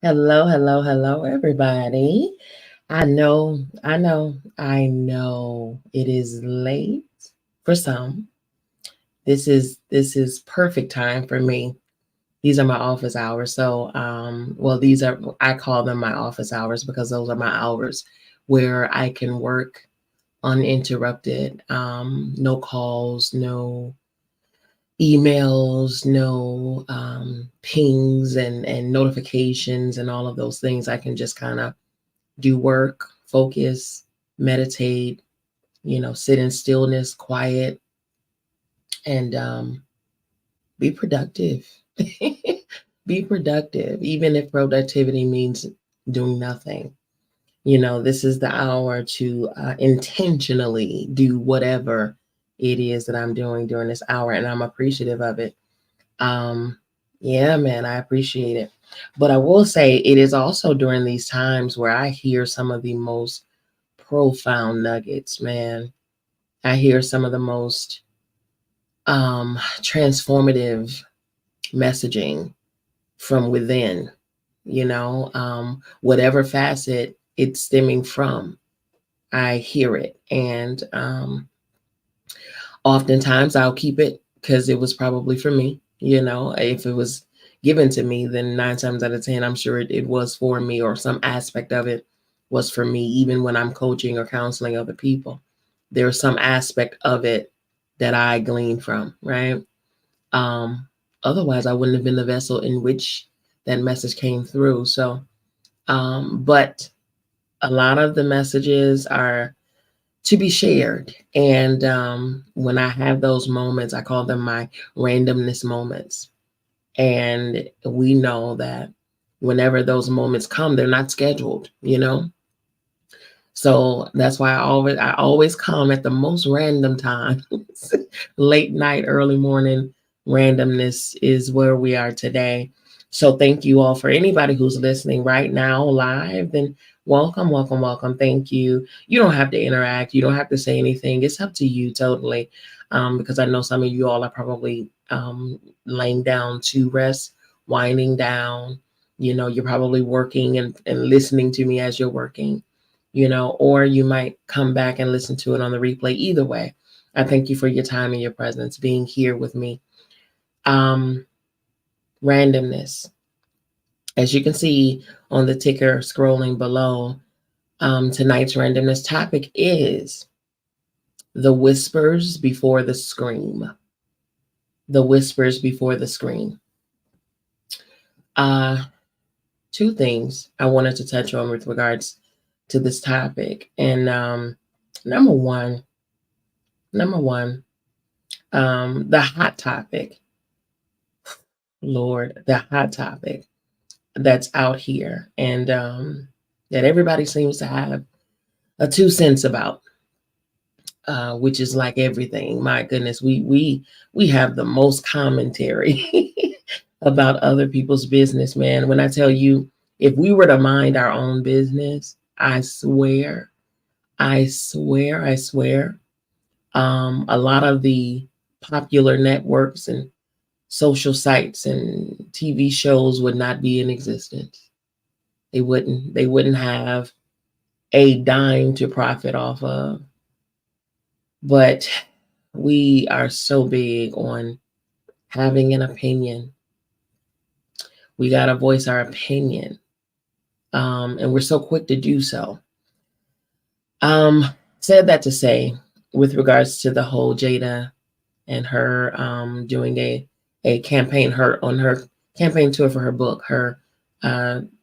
Hello, everybody. I know it is late for some. This is perfect time for me. These are my office hours. So well, these are I call them my office hours because those are my hours where I can work uninterrupted. No calls, no emails, no pings and notifications and all of those things. I can just kind of do work, focus, meditate, sit in stillness, quiet, and be productive. Be productive, even if productivity means doing nothing. This is the hour to intentionally do whatever it is that I'm doing during this hour, and I'm appreciative of it. Um, yeah, man, I appreciate it. But I will say it is also during these times where I hear some of the most profound nuggets, man. I hear some of the most transformative messaging from within, whatever facet it's stemming from. I hear it. And oftentimes I'll keep it because it was probably for me. If it was given to me, then 9 times out of 10, I'm sure it was for me, or some aspect of it was for me. Even when I'm coaching or counseling other people, there's some aspect of it that I glean from, right? Um, Otherwise, I wouldn't have been the vessel in which that message came through. So, but a lot of the messages are to be shared. And when I have those moments, I call them my randomness moments. And we know that whenever those moments come, they're not scheduled. So that's why I always come at the most random times. Late night, early morning randomness is where we are today. So thank you all. For anybody who's listening right now live, then welcome, welcome, welcome. Thank you. You don't have to interact. You don't have to say anything. It's up to you totally. Because I know some of you all are probably laying down to rest, winding down. You're probably working and listening to me as you're working, or you might come back and listen to it on the replay. Either way, I thank you for your time and your presence, being here with me. Randomness. As you can see on the ticker scrolling below, tonight's randomness topic is the whispers before the scream. The whispers before the scream. Two things I wanted to touch on with regards to this topic. And number one, the hot topic. Lord, the hot topic that's out here, and that everybody seems to have a 2 cents about, which is like everything. My goodness, we have the most commentary about other people's business, man. When I tell you, if we were to mind our own business, I swear, a lot of the popular networks and social sites and TV shows would not be in existence. They wouldn't have a dime to profit off of. But we are so big on having an opinion. We got to voice our opinion. And we're so quick to do so. Said that to say, with regards to the whole Jada and her doing a campaign, on her campaign tour for her book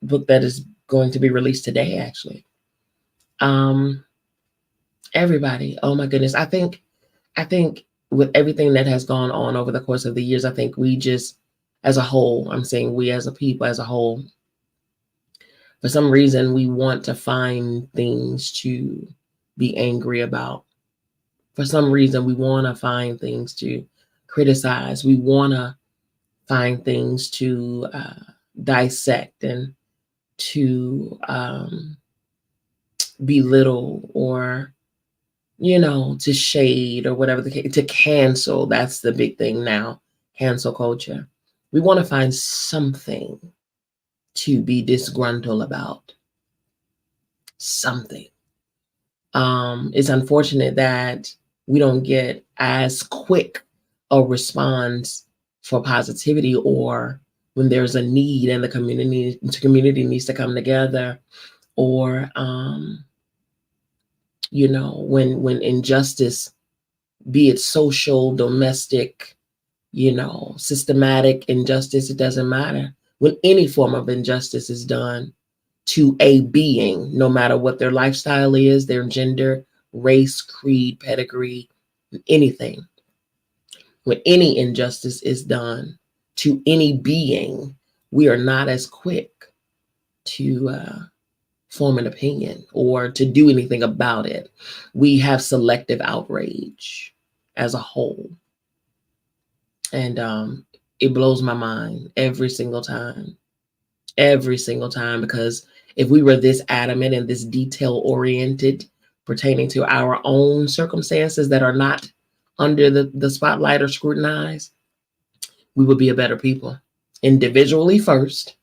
book that is going to be released today, actually. Everybody, oh my goodness, I think with everything that has gone on over the course of the years, I think we just, as a whole, I'm saying we as a people, as a whole, for some reason, we want to find things to be angry about. For some reason, we want to find things to criticize. We want to find things to dissect and to belittle, or to shade, or whatever the case, to cancel. That's the big thing now, cancel culture. We want to find something to be disgruntled about something. It's unfortunate that we don't get as quick a response for positivity, or when there's a need and the community needs to come together, or when injustice, be it social, domestic, systematic injustice, it doesn't matter. When any form of injustice is done to a being, no matter what their lifestyle is, their gender, race, creed, pedigree, anything, when any injustice is done to any being, we are not as quick to form an opinion or to do anything about it. We have selective outrage as a whole. And it blows my mind every single time, because if we were this adamant and this detail oriented pertaining to our own circumstances that are not under the spotlight or scrutinized, we would be a better people, individually first,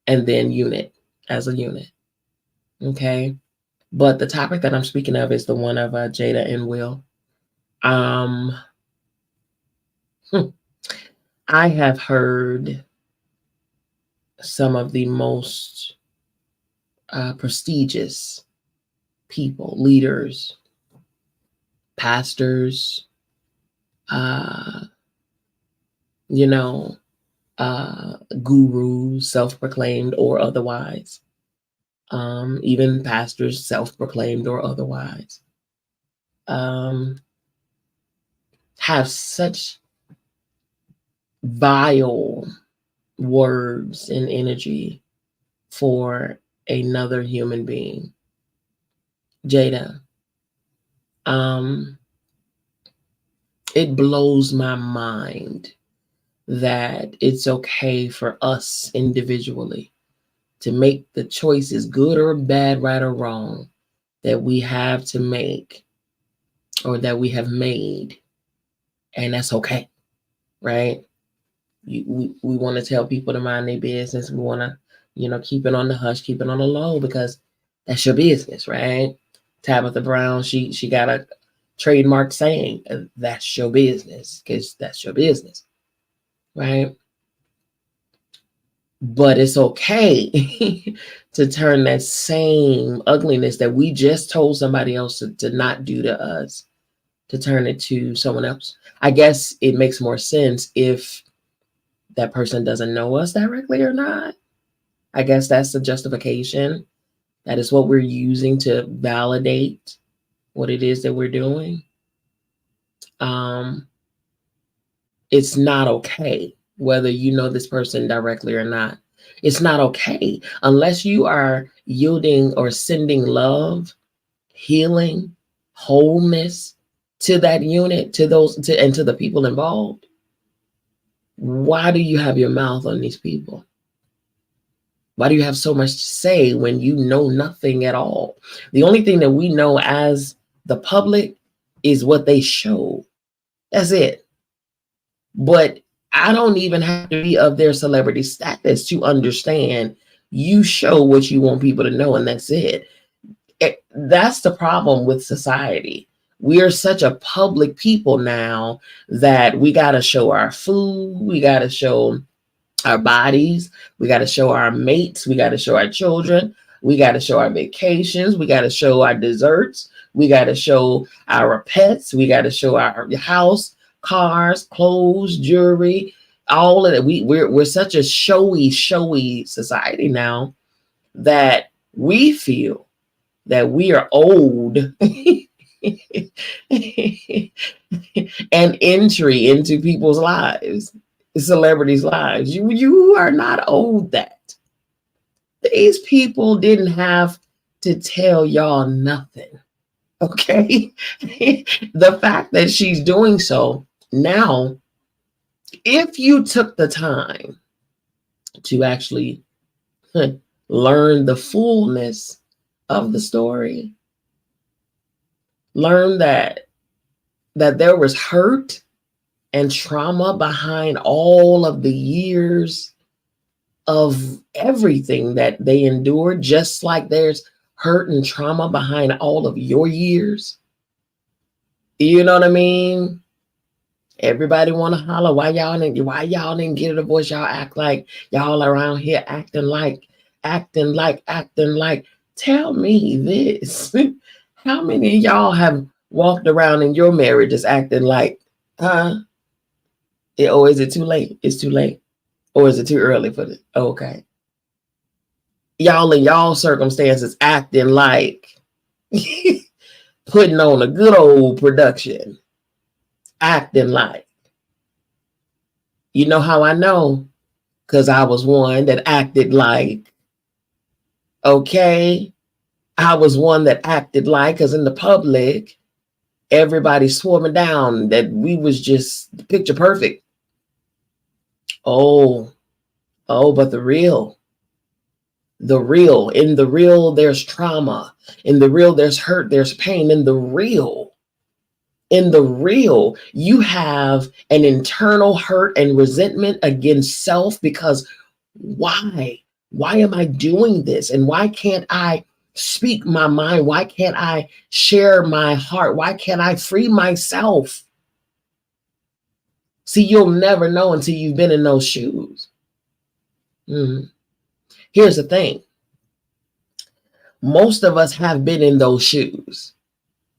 and then as a unit. Okay. But the topic that I'm speaking of is the one of Jada and Will. I have heard some of the most prestigious people, leaders, pastors, gurus, self-proclaimed or otherwise, even pastors, self-proclaimed or otherwise, have such vile words and energy for another human being. Jada, it blows my mind that it's okay for us individually to make the choices, good or bad, right or wrong, that we have to make or that we have made. And that's okay, right? We want to tell people to mind their business. We want to, keep it on the hush, keep it on the low, because that's your business, right? Tabitha Brown, she got a trademark saying, that's your business, because that's your business, right? But it's okay to turn that same ugliness that we just told somebody else to not do to us, to turn it to someone else. I guess it makes more sense if that person doesn't know us directly or not. I guess that's the justification. That is what we're using to validate what it is that we're doing. It's not okay whether you know this person directly or not. It's not okay unless you are yielding or sending love, healing, wholeness to that unit, to the people involved. Why do you have your mouth on these people? Why do you have so much to say when you know nothing at all? The only thing that we know as the public is what they show. That's it. But I don't even have to be of their celebrity status to understand. You show what you want people to know, and that's it. That's the problem with society. We are such a public people now that we got to show our food. We got to show our bodies. We got to show our mates. We got to show our children. We got to show our vacations. We got to show our desserts. We got to show our pets. We got to show our house, cars, clothes, jewelry, all of that. We're such a showy society now that we feel that we are old and entry into people's lives, celebrities' lives. You are not owed that. These people didn't have to tell y'all nothing. Okay? The fact that she's doing so now, if you took the time to actually learn the fullness of the story, learn that there was hurt and trauma behind all of the years of everything that they endured, just like there's hurt and trauma behind all of your years. You know what I mean? Everybody want to holler. Why y'all didn't get a voice? Y'all act like y'all around here acting like. Tell me this. How many of y'all have walked around in your marriages acting like, huh? Or is it too late? It's too late. Or is it too early for this? Okay. Y'all in y'all circumstances acting like putting on a good old production. Acting like. You know how I know? Because I was one that acted like. Okay. I was one that acted like, because in the public, everybody swore me down that we was just picture perfect. Oh, but in the real, there's trauma. In the real, there's hurt, there's pain. In the real, you have an internal hurt and resentment against self, because why? Why am I doing this? And why can't I speak my mind? Why can't I share my heart? Why can't I free myself? See, you'll never know until you've been in those shoes. Here's the thing. Most of us have been in those shoes.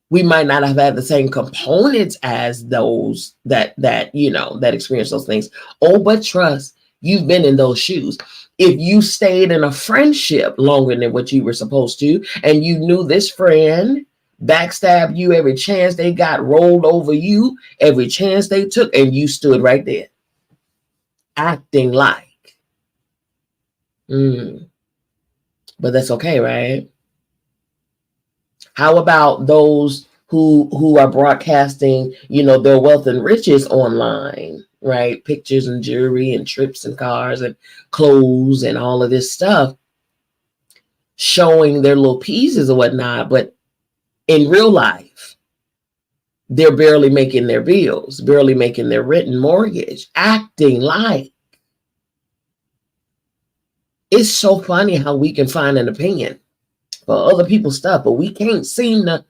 We might not have had the same components as those that experience those things. Oh, but trust, you've been in those shoes. If you stayed in a friendship longer than what you were supposed to, and you knew this friend backstabbed you every chance they got, rolled over you every chance they took, and you stood right there acting like. But that's okay, right? How about those who are broadcasting, their wealth and riches online, right? Pictures and jewelry and trips and cars and clothes and all of this stuff, showing their little pieces or whatnot. But in real life, they're barely making their bills, barely making their rent and mortgage, acting like. It's so funny how we can find an opinion for other people's stuff, but we can't seem to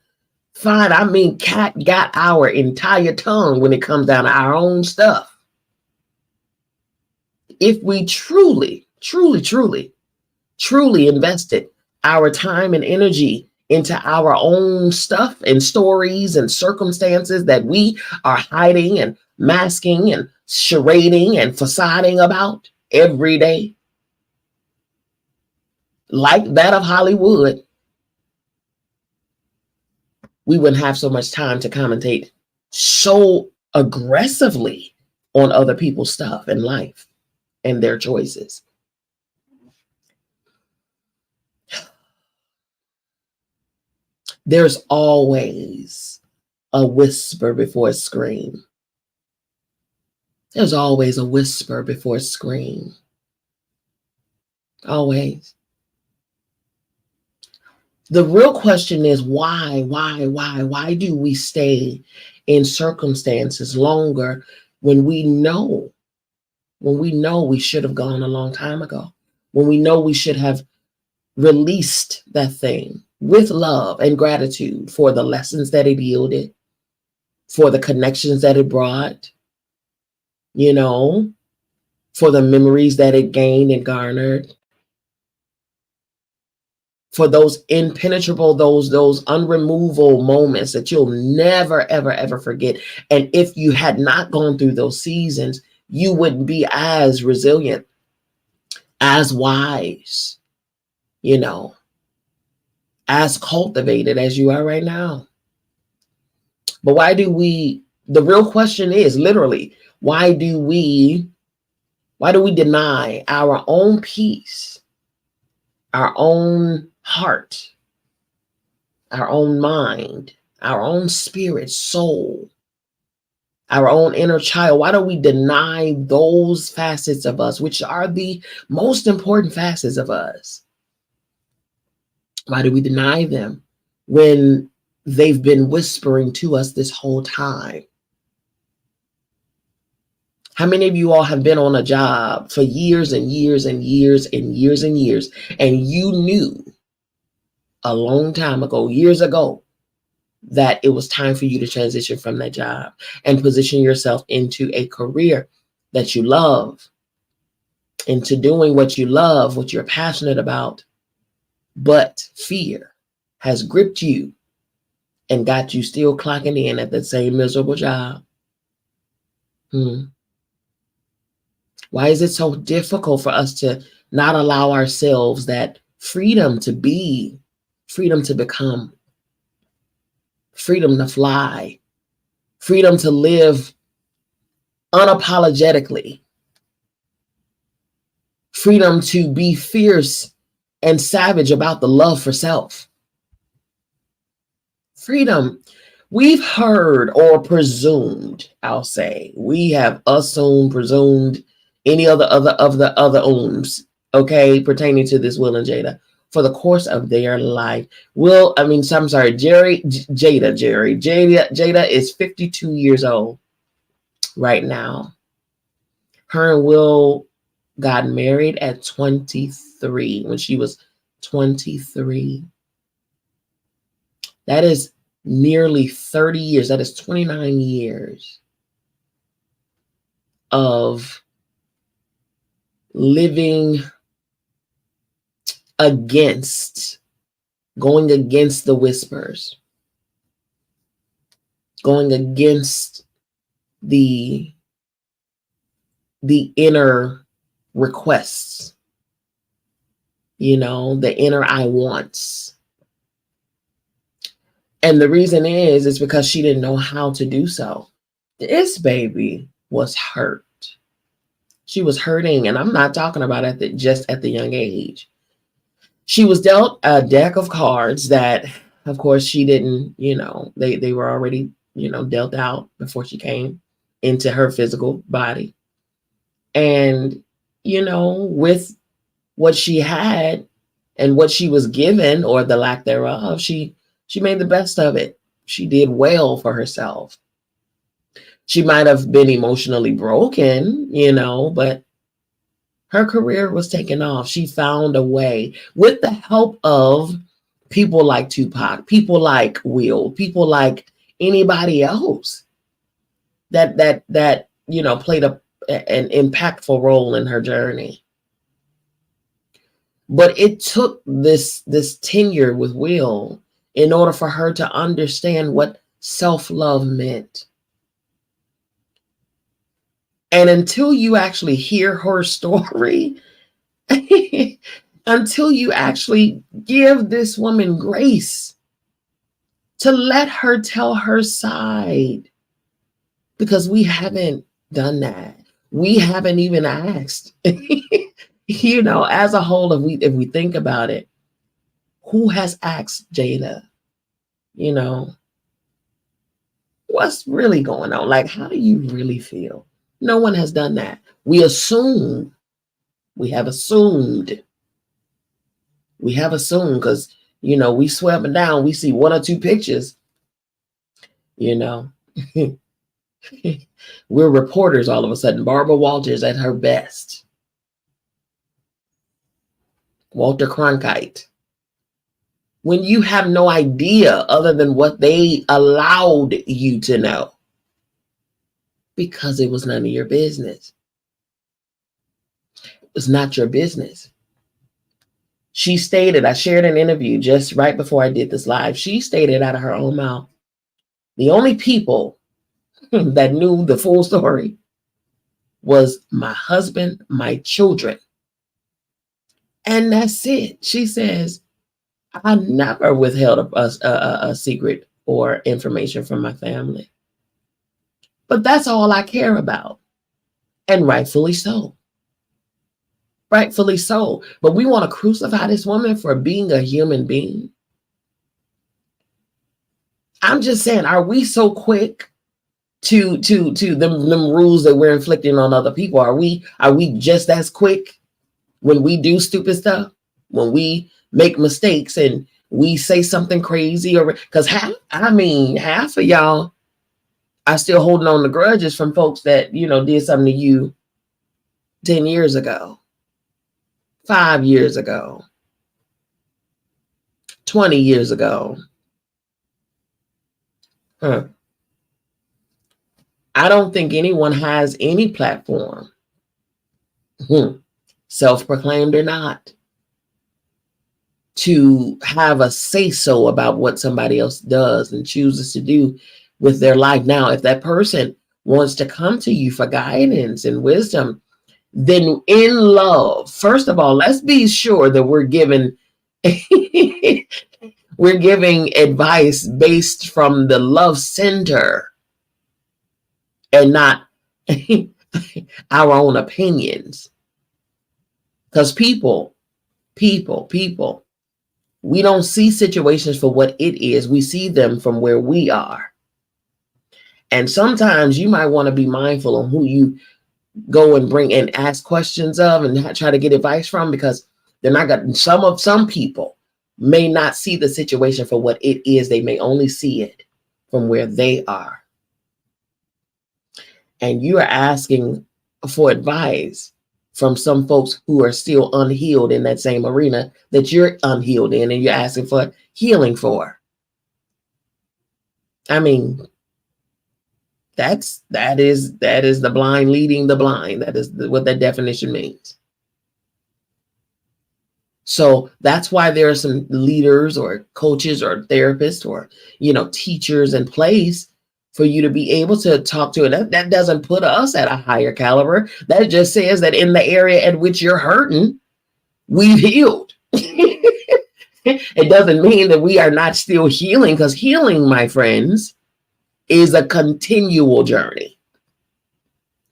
find, cat got our entire tongue when it comes down to our own stuff. If we truly invested our time and energy into our own stuff and stories and circumstances that we are hiding and masking and charading and facading about every day, like that of Hollywood, we wouldn't have so much time to commentate so aggressively on other people's stuff and life and their choices. There's always a whisper before a scream. There's always a whisper before a scream. Always. The real question is why do we stay in circumstances longer when we know we should have gone a long time ago, when we know we should have released that thing with love and gratitude for the lessons that it yielded, for the connections that it brought, for the memories that it gained and garnered, for those impenetrable, those unremovable moments that you'll never, ever, ever forget. And if you had not gone through those seasons, you wouldn't be as resilient, as wise, as cultivated as you are right now. But the real question is literally, why do we deny our own peace, our own heart, our own mind, our own spirit, soul, our own inner child? Why do we deny those facets of us, which are the most important facets of us? Why do we deny them when they've been whispering to us this whole time? How many of you all have been on a job for years and years and years and years and years, and you knew a long time ago, years ago, that it was time for you to transition from that job and position yourself into a career that you love, into doing what you love, what you're passionate about, but fear has gripped you and got you still clocking in at that same miserable job? Why is it so difficult for us to not allow ourselves that freedom to be, freedom to become, freedom to fly, freedom to live unapologetically, freedom to be fierce and savage about the love for self? Freedom. We've heard or presumed, I'll say, we have assumed, presumed, any other owns, okay, pertaining to this Will and Jada for the course of their life. Jada is 52 years old right now. Her and Will got married at 23, when she was 23. That is nearly 30 years. That is 29 years of living going against the whispers, going against the inner requests, the inner I wants. And the reason is because she didn't know how to do so. This baby was hurt. She was hurting, and I'm not talking about just at the young age. She was dealt a deck of cards that, of course, she didn't, they were already, dealt out before she came into her physical body. And, with what she had and what she was given, or the lack thereof, she made the best of it. She did well for herself. She might have been emotionally broken, but her career was taking off. She found a way with the help of people like Tupac, people like Will, people like anybody else that played an impactful role in her journey. But it took this tenure with Will in order for her to understand what self-love meant. And until you actually hear her story, until you actually give this woman grace to let her tell her side, because we haven't done that. We haven't even asked. As a whole, if we think about it, who has asked Jada, what's really going on? Like, how do you really feel? No one has done that. We have assumed because, we swear up and down, we see one or two pictures, we're reporters all of a sudden. Barbara Walters at her best. Walter Cronkite. When you have no idea other than what they allowed you to know, because it was none of your business. It was not your business. She stated, I shared an interview just right before I did this live. She stated out of her own mouth, the only people that knew the full story was my husband, my children. And that's it. She says, I never withheld a secret or information from my family. But that's all I care about. And rightfully so. Rightfully so. But we want to crucify this woman for being a human being. I'm just saying, are we so quick to them rules that we're inflicting on other people? Are we just as quick when we do stupid stuff? When we make mistakes and we say something crazy, or because half of y'all, I still holding on to grudges from folks that, did something to you 10 years ago, 5 years ago, 20 years ago. I don't think anyone has any platform, self-proclaimed or not, to have a say-so about what somebody else does and chooses to do with their life. Now, if that person wants to come to you for guidance and wisdom, then in love, first of all, let's be sure that we're giving advice based from the love center and not our own opinions. Because people, we don't see situations for what it is. We see them from where we are. And sometimes you might want to be mindful on who you go and bring and ask questions of and try to get advice from, because they're not going. Some people may not see the situation for what it is. They may only see it from where they are. And you are asking for advice from some folks who are still unhealed in that same arena that you're unhealed in, and you're asking for healing for. I mean, that is the blind leading the blind. That is what that definition means. So that's why there are some leaders or coaches or therapists or, teachers in place for you to be able to talk to. And that doesn't put us at a higher caliber. That just says that in the area at which you're hurting, we've healed. It doesn't mean that we are not still healing, because healing, my friends, is a continual journey,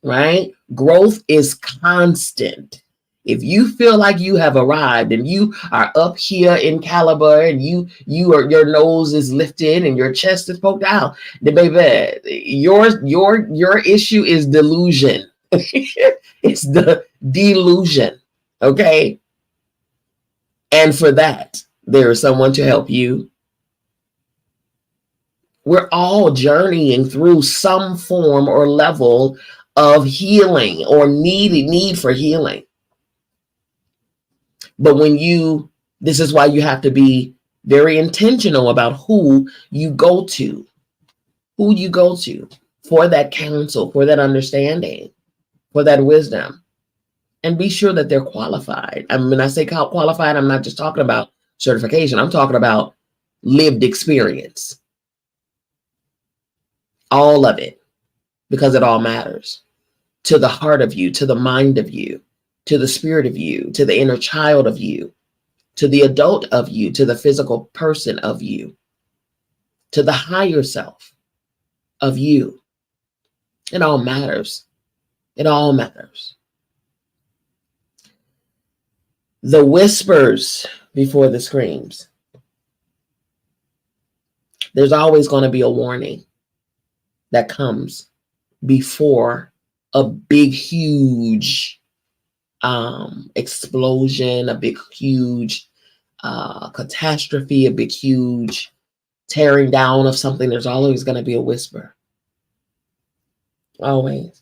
right? Growth is constant. If you feel like you have arrived and you are up here in caliber and your nose is lifted and your chest is poked out, then baby, your issue is delusion. It's the delusion, okay? And for that, there is someone to help you. We're all journeying through some form or level of healing or need for healing. But this is why you have to be very intentional about who you go to for that counsel, for that understanding, for that wisdom, and be sure that they're qualified. I mean, when I say qualified, I'm not just talking about certification. I'm talking about lived experience. All of it, because it all matters to the heart of you, to the mind of you, to the spirit of you, to the inner child of you, to the adult of you, to the physical person of you, to the higher self of you. It all matters. It all matters. The whispers before the screams. There's always going to be a warning that comes before a big, huge explosion, a big, huge catastrophe, a big, huge tearing down of something. There's always going to be a whisper. Always.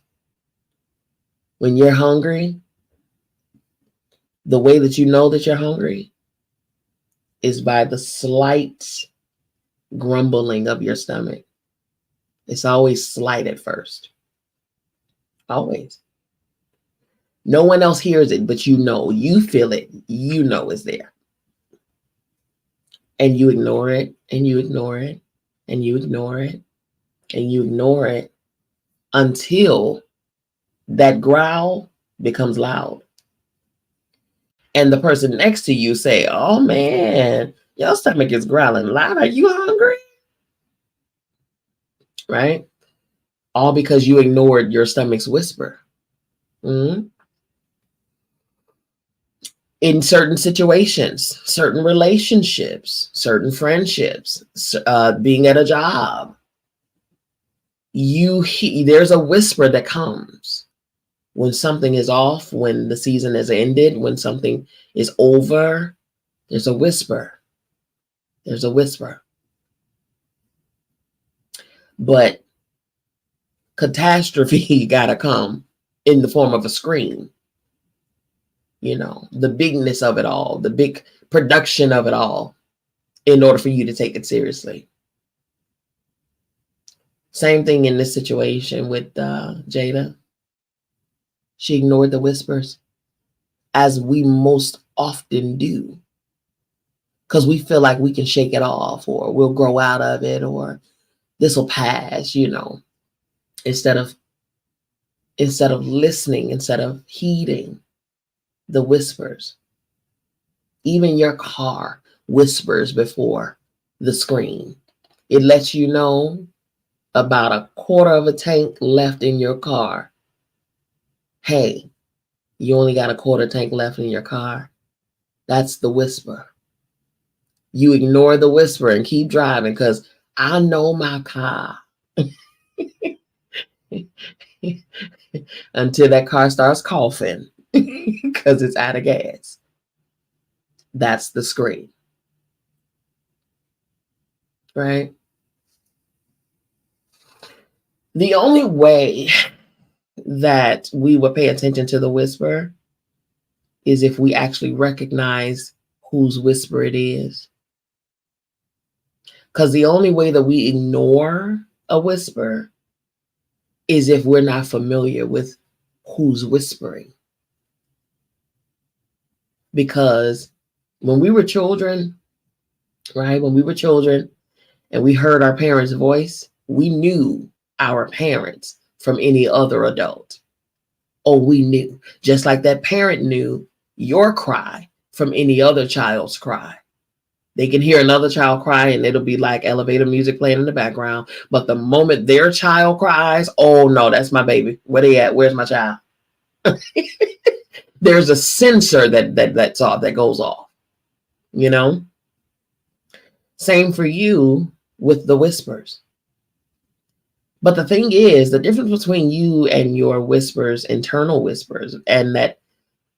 When you're hungry, the way that you know that you're hungry is by the slight grumbling of your stomach. It's always slight at first. Always. No one else hears it, but you feel it, it's there. And you ignore it, and you ignore it, and you ignore it, and you ignore it until that growl becomes loud. And the person next to you say, "Oh man, your stomach is growling loud. Are you hungry?" Right? All because you ignored your stomach's whisper. Mm-hmm. In certain situations, certain relationships, certain friendships, being at a job, there's a whisper that comes when something is off, when the season has ended, when something is over. There's a whisper. There's a whisper. But catastrophe gotta come in the form of a scream. You know, the bigness of it all, the big production of it all, in order for you to take it seriously. Same thing in this situation with Jada. She ignored the whispers, as we most often do, because we feel like we can shake it off, or we'll grow out of it, or this will pass, you know, instead of listening, instead of heeding the whispers. Even your car whispers before the screen. It lets you know about a quarter of a tank left in your car. Hey, you only got a quarter tank left in your car. That's the whisper. You ignore the whisper and keep driving because I know my car. Until that car starts coughing because it's out of gas. That's the screen. Right? The only way that we would pay attention to the whisper is if we actually recognize whose whisper it is. Because the only way that we ignore a whisper is if we're not familiar with who's whispering. Because when we were children, right, when we were children and we heard our parents' voice, we knew our parents from any other adult. Oh, we knew. Just like that parent knew your cry from any other child's cry. They can hear another child cry and it'll be like elevator music playing in the background. But the moment their child cries, oh no, that's my baby. Where they at? Where's my child? There's a sensor that goes off, you know? Same for you with the whispers. But the thing is, the difference between you and your whispers, internal whispers, and that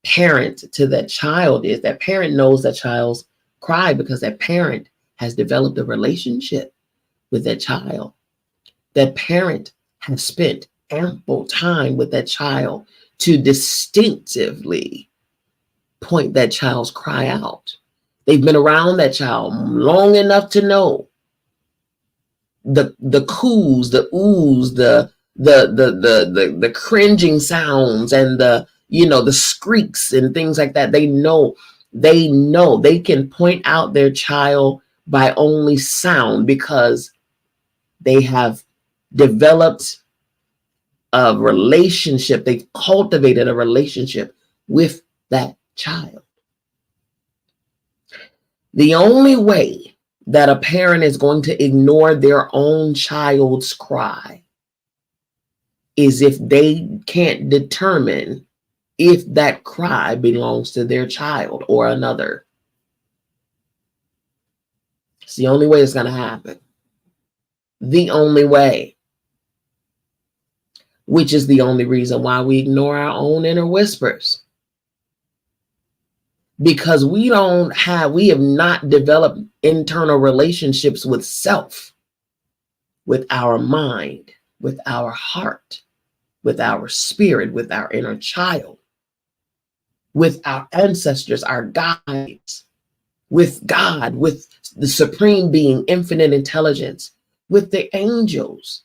parent to that child is that parent knows that child's cry because that parent has developed a relationship with that child. That parent has spent ample time with that child to distinctively point that child's cry out. They've been around that child long enough to know the coos, the oohs, the cringing sounds, and the squeaks and things like that. They know they can point out their child by only sound because they have developed a relationship. They've cultivated a relationship with that child. The only way that a parent is going to ignore their own child's cry is if they can't determine if that cry belongs to their child or another. It's the only way it's going to happen. The only way. Which is the only reason why we ignore our own inner whispers. Because we have not developed internal relationships with self, with our mind, with our heart, with our spirit, with our inner child, with our ancestors, our guides, with God, with the supreme being, infinite intelligence, with the angels,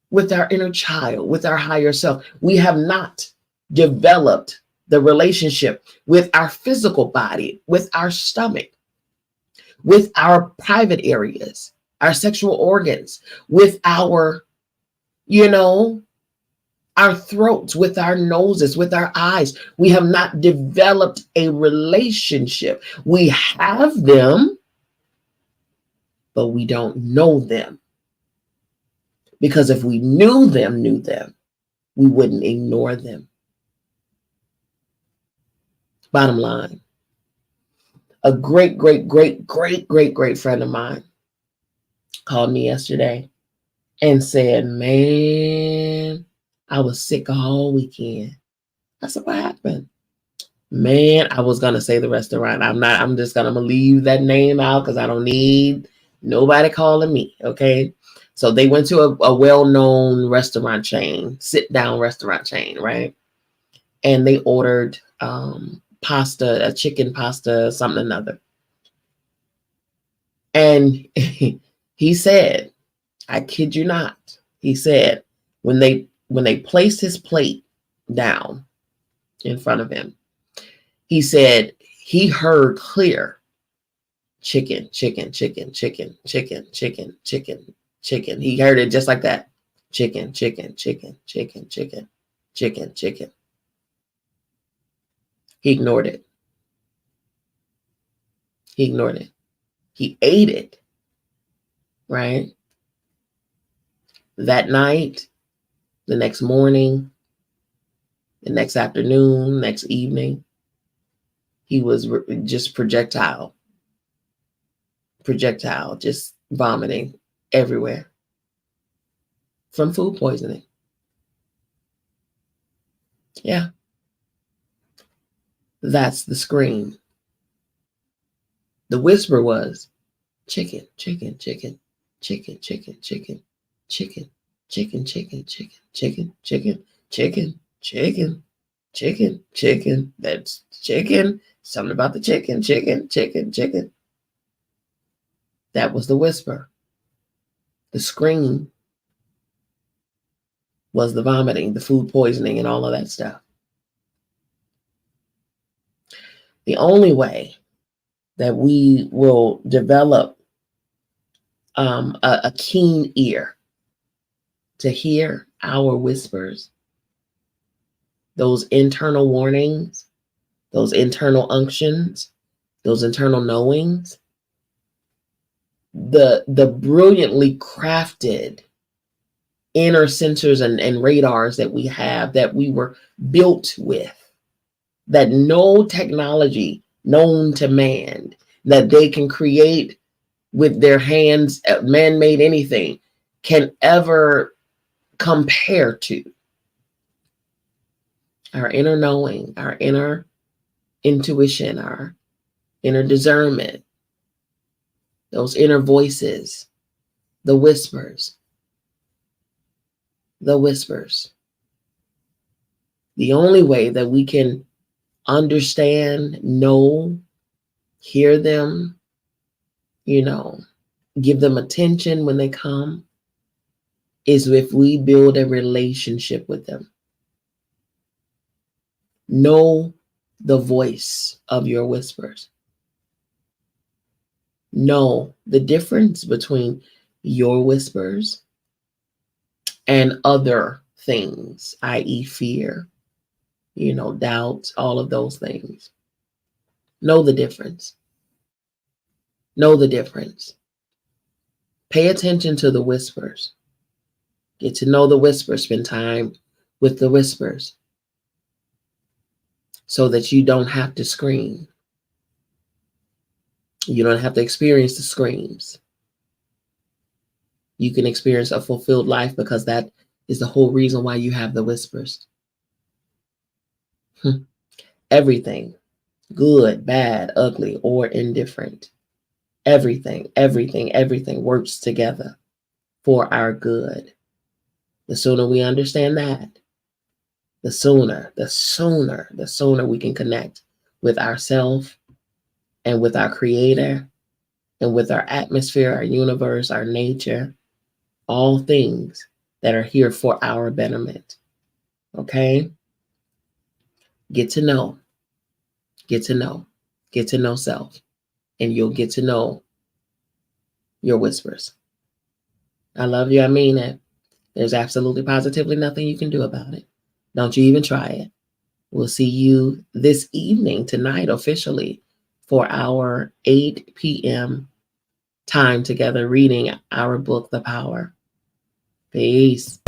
with our inner child, with our higher self. We have not developed the relationship with our physical body, with our stomach, with our private areas, our sexual organs, with our, our throats, with our noses, with our eyes. We have not developed a relationship. We have them, but we don't know them. Because if we knew them, we wouldn't ignore them. Bottom line, a great friend of mine called me yesterday and said, man, I was sick all weekend. I said, what happened? Man, I was going to say the restaurant. I'm just going to leave that name out because I don't need nobody calling me. Okay. So they went to a well-known restaurant chain, sit-down restaurant chain, right? And they ordered pasta, a chicken pasta, something or another. And he said, I kid you not, he said, when they placed his plate down in front of him, he said he heard clear chicken, chicken, chicken, chicken, chicken, chicken, chicken, chicken. He heard it just like that. Chicken, chicken, chicken, chicken, chicken, chicken, chicken. He ignored it. He ignored it. He ate it, right? That night, the next morning, the next afternoon, next evening, he was just projectile, just vomiting everywhere from food poisoning. Yeah. That's the scream. The whisper was chicken, chicken, chicken, chicken, chicken, chicken, chicken, chicken, chicken, chicken, chicken, chicken, chicken, chicken, chicken, chicken. That's chicken. Something about the chicken, chicken, chicken, chicken. That was the whisper. The scream was the vomiting, the food poisoning, and all of that stuff. The only way that we will develop a keen ear to hear our whispers, those internal warnings, those internal unctions, those internal knowings, the brilliantly crafted inner sensors and radars that we have, that we were built with, that no technology known to man that they can create with their hands, man-made anything, can ever compare to. Our inner knowing, our inner intuition, our inner discernment, those inner voices, the whispers. The whispers. The only way that we can understand, know, hear them, give them attention when they come, is if we build a relationship with them. Know the voice of your whispers. Know the difference between your whispers and other things, i.e. fear, doubt, all of those things. Know the difference. Know the difference. Pay attention to the whispers. Get to know the whispers. Spend time with the whispers so that you don't have to scream. You don't have to experience the screams. You can experience a fulfilled life, because that is the whole reason why you have the whispers. Everything, good, bad, ugly, or indifferent, everything works together for our good. The sooner we understand that, the sooner we can connect with ourselves and with our creator and with our atmosphere, our universe, our nature, all things that are here for our betterment. Okay? Get to know self, and you'll get to know your whispers. I love you. I mean it. There's absolutely positively nothing you can do about it. Don't you even try it. We'll see you this evening, tonight, officially, for our 8 p.m. time together, reading our book, The Power. Peace.